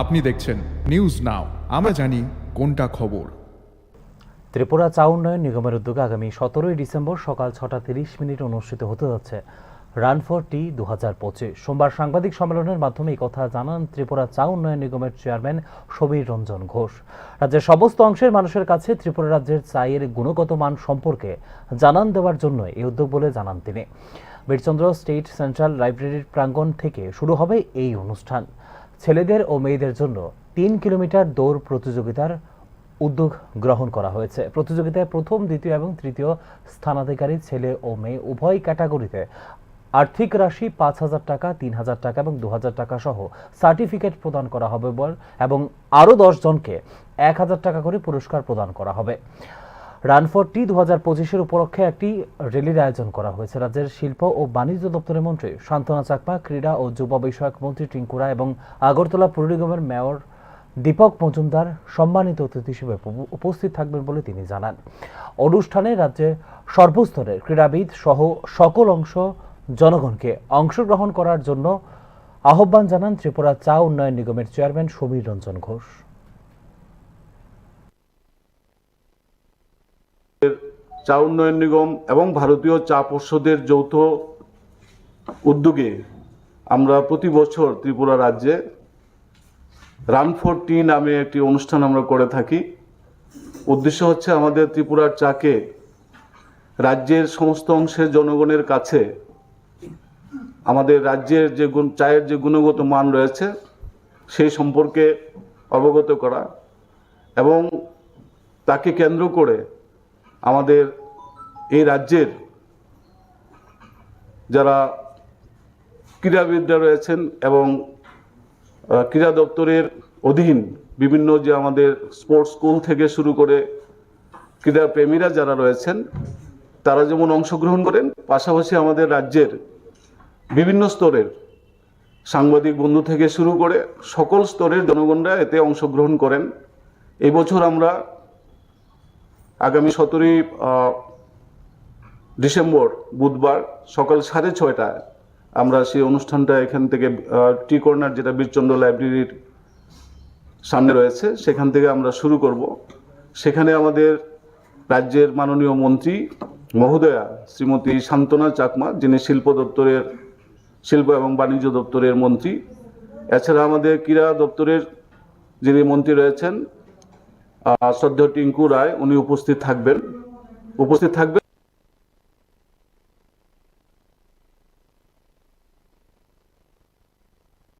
আপনি দেখছেন news now, আমরা জানি কোনটা খবর। ত্রিপুরা চা উন্নয়ন নিগমের উদ্যোগে আগামী 17ই ডিসেম্বর সকাল 6:30 অনুষ্ঠিত হতে যাচ্ছে রান ফর টি 2025। সোমবার সাংবাদিক সম্মেলনের মাধ্যমে এই কথা জানান ত্রিপুরা চা উন্নয়ন নিগমের চেয়ারম্যান সমীর রঞ্জন ঘোষ। রাজ্যের সমস্ত অংশের মানুষের কাছে ত্রিপুরা রাজ্যের চায়ের গুণগত মান সম্পর্কে জানান দেওয়ার জন্য এই উদ্যোগ বলে জানান তিনি। বীরচন্দ্র স্টেট সেন্ট্রাল লাইব্রেরির প্রাঙ্গণ থেকে শুরু হবে এই অনুষ্ঠান। ছেলেদের ও মেয়েদের জন্য 3 কিলোমিটার দৌড় প্রতিযোগিতার উদ্যোগ গ্রহণ করা হয়েছে। প্রতিযোগিতায় প্রথম, দ্বিতীয় এবং তৃতীয় স্থানাধিকারী ছেলে ও মেয়ে উভয় ক্যাটাগরিতে আর্থিক রাশি 5,000 টাকা, 3,000 টাকা এবং 2,000 টাকা সহ সার্টিফিকেট প্রদান করা হবে এবং আরও 10 জনকে 1,000 টাকা করে পুরস্কার প্রদান করা হবে। রান ফর টি 2025 উপলক্ষে একটি র্যালির আয়োজন করা হয়েছে। রাজ্যের শিল্প ও বাণিজ্য দপ্তরের মন্ত্রী শান্তনা চাকমা, ক্রীড়া ও যুব বিষয়ক মন্ত্রী টিঙ্কুরা এবং আগরতলা পৌর নিগমের মেয়র দীপক মজুমদার সম্মানিত অতিথি হিসেবে উপস্থিত থাকবেন বলে তিনি জানান। অনুষ্ঠানে রাজ্যের সর্বস্তরের ক্রীড়াবিদ সহ সকল অংশ জনগণকে অংশগ্রহণ করার জন্য আহ্বান জানান ত্রিপুরা চা উন্নয়ন নিগমের চেয়ারম্যান সমীর রঞ্জন ঘোষ। চা উন্নয়ন নিগম এবং ভারতীয় চা পর্ষদের যৌথ উদ্যোগে আমরা প্রতি বছর ত্রিপুরা রাজ্যে রান ফর টি নামে একটি অনুষ্ঠান আমরা করে থাকি। উদ্দেশ্য হচ্ছে আমাদের ত্রিপুরার চাকে রাজ্যের সমস্ত অংশের জনগণের কাছে আমাদের রাজ্যের যে চায়ের যে গুণগত মান রয়েছে সেই সম্পর্কে অবগত করা এবং তাকে কেন্দ্র করে আমাদের এই রাজ্যের যারা ক্রীড়াবিদরা রয়েছেন এবং ক্রীড়া দপ্তরের অধীন বিভিন্ন যে আমাদের স্পোর্টস স্কুল থেকে শুরু করে ক্রীড়া প্রেমীরা যারা রয়েছেন তারা যেমন অংশগ্রহণ করেন, পাশাপাশি আমাদের রাজ্যের বিভিন্ন স্তরের সাংবাদিক বন্ধু থেকে শুরু করে সকল স্তরের জনগণরা এতে অংশগ্রহণ করেন। এই বছর আমরা আগামী 17ই ডিসেম্বর বুধবার সকাল 6:30টায় আমরা সেই অনুষ্ঠানটা এখান থেকে টি কর্নার, যেটা বীরচন্দ্র লাইব্রেরির সামনে রয়েছে, সেখান থেকে আমরা শুরু করব। সেখানে আমাদের রাজ্যের মাননীয় মন্ত্রী মহোদয়া শ্রীমতী শান্তনা চাকমা, যিনি শিল্প এবং বাণিজ্য দপ্তরের মন্ত্রী, এছাড়া আমাদের ক্রীড়া দপ্তরের যিনি মন্ত্রী রয়েছেন শ্রদ্ধেয় টিঙ্কু রায়, উনি উপস্থিত থাকবেন।